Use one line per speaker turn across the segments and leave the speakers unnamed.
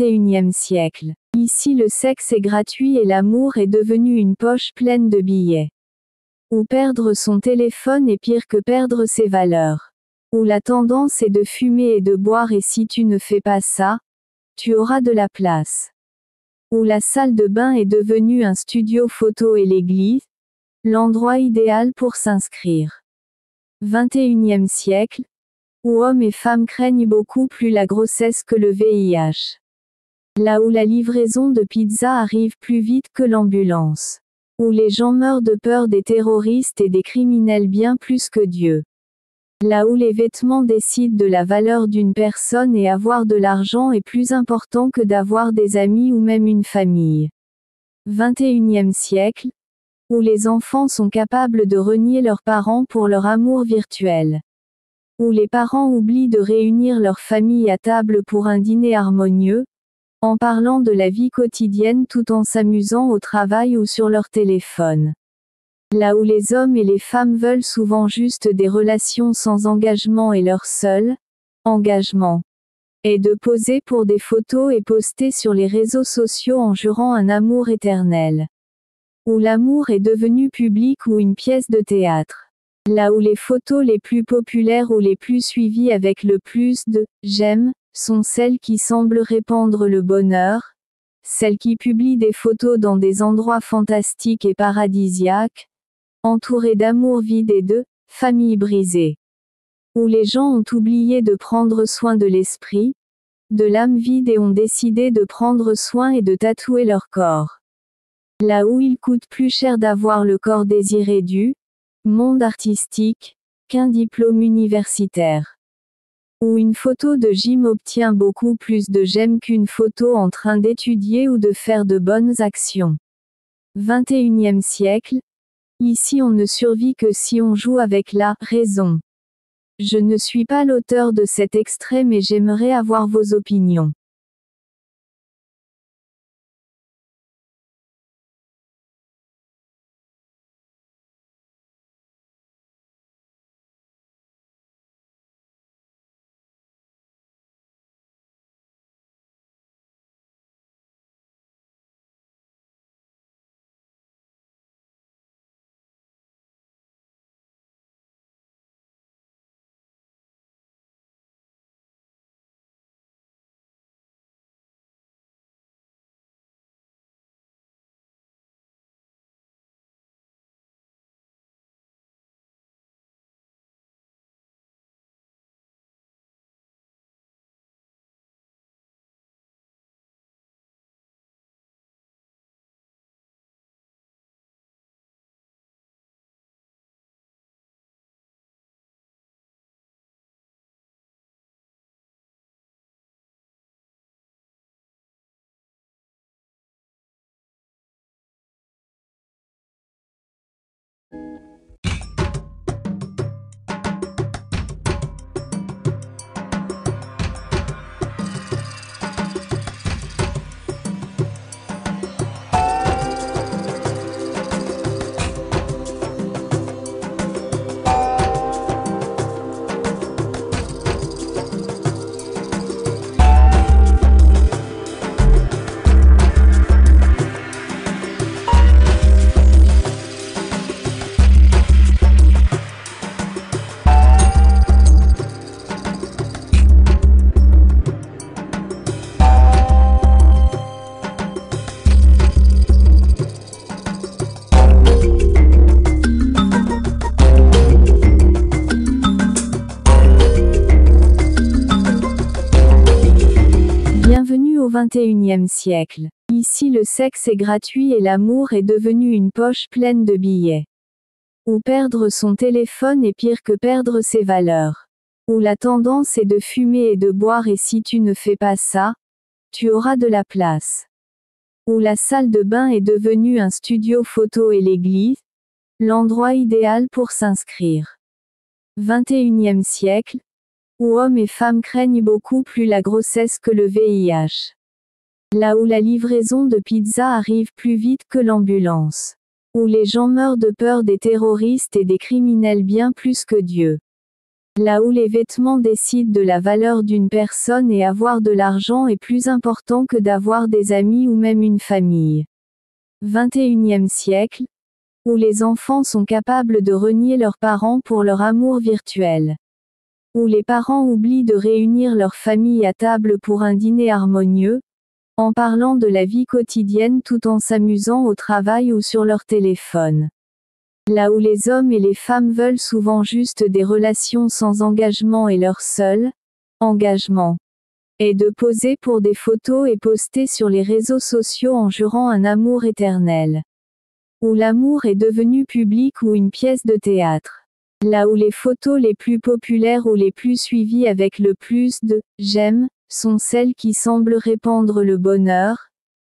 XXIe siècle. Ici le sexe est gratuit et l'amour est devenu une poche pleine de billets. Où perdre son téléphone est pire que perdre ses valeurs. Où la tendance est de fumer et de boire et si tu ne fais pas ça, tu auras de la place. Où la salle de bain est devenue un studio photo et l'église, l'endroit idéal pour s'inscrire. XXIe siècle, où hommes et femmes craignent beaucoup plus la grossesse que le VIH. Là où la livraison de pizza arrive plus vite que l'ambulance. Où les gens meurent de peur des terroristes et des criminels bien plus que Dieu. Là où les vêtements décident de la valeur d'une personne et avoir de l'argent est plus important que d'avoir des amis ou même une famille. XXIe siècle, où les enfants sont capables de renier leurs parents pour leur amour virtuel. Où les parents oublient de réunir leur famille à table pour un dîner harmonieux, en parlant de la vie quotidienne tout en s'amusant au travail ou sur leur téléphone. Là où les hommes et les femmes veulent souvent juste des relations sans engagement et leur seul engagement est de poser pour des photos et poster sur les réseaux sociaux en jurant un amour éternel. Où l'amour est devenu public ou une pièce de théâtre. Là où les photos les plus populaires ou les plus suivies avec le plus de « j'aime » sont celles qui semblent répandre le bonheur, celles qui publient des photos dans des endroits fantastiques et paradisiaques, entourés d'amour vide et de « familles brisées ». Où les gens ont oublié de prendre soin de l'esprit, de l'âme vide et ont décidé de prendre soin et de tatouer leur corps. Là où il coûte plus cher d'avoir le corps désiré du monde artistique qu'un diplôme universitaire. Où une photo de gym obtient beaucoup plus de j'aime qu'une photo en train d'étudier ou de faire de bonnes actions. XXIe siècle, ici on ne survit que si on joue avec la raison. Je ne suis pas l'auteur de cet extrait mais j'aimerais avoir vos opinions. Bienvenue au XXIe siècle. Ici le sexe est gratuit et l'amour est devenu une poche pleine de billets. Où perdre son téléphone est pire que perdre ses valeurs. Où la tendance est de fumer et de boire et si tu ne fais pas ça, tu auras de la place. Où la salle de bain est devenue un studio photo et l'église, l'endroit idéal pour s'inscrire. XXIe siècle, où hommes et femmes craignent beaucoup plus la grossesse que le VIH. Là où la livraison de pizza arrive plus vite que l'ambulance. Où les gens meurent de peur des terroristes et des criminels bien plus que Dieu. Là où les vêtements décident de la valeur d'une personne et avoir de l'argent est plus important que d'avoir des amis ou même une famille. 21e siècle, où les enfants sont capables de renier leurs parents pour leur amour virtuel. Où les parents oublient de réunir leur famille à table pour un dîner harmonieux, en parlant de la vie quotidienne tout en s'amusant au travail ou sur leur téléphone. Là où les hommes et les femmes veulent souvent juste des relations sans engagement et leur seul engagement est de poser pour des photos et poster sur les réseaux sociaux en jurant un amour éternel. Où l'amour est devenu public ou une pièce de théâtre. Là où les photos les plus populaires ou les plus suivies avec le plus de j'aime sont celles qui semblent répandre le bonheur,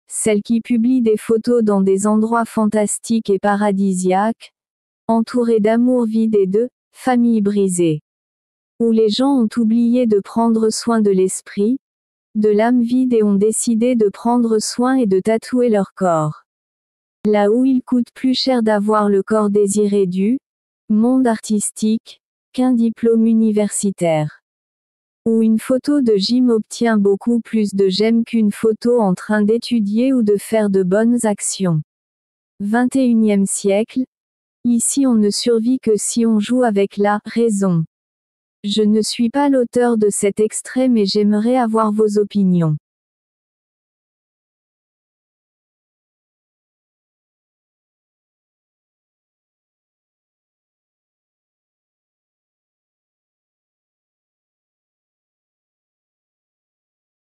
celles qui publient des photos dans des endroits fantastiques et paradisiaques, entourés d'amour vide et de familles brisées. Où les gens ont oublié de prendre soin de l'esprit, de l'âme vide et ont décidé de prendre soin et de tatouer leur corps. Là où il coûte plus cher d'avoir le corps désiré du monde artistique qu'un diplôme universitaire. Où une photo de gym obtient beaucoup plus de j'aime qu'une photo en train d'étudier ou de faire de bonnes actions. 21e siècle. Ici on ne survit que si on joue avec la raison. Je ne suis pas l'auteur de cet extrait mais j'aimerais avoir vos opinions.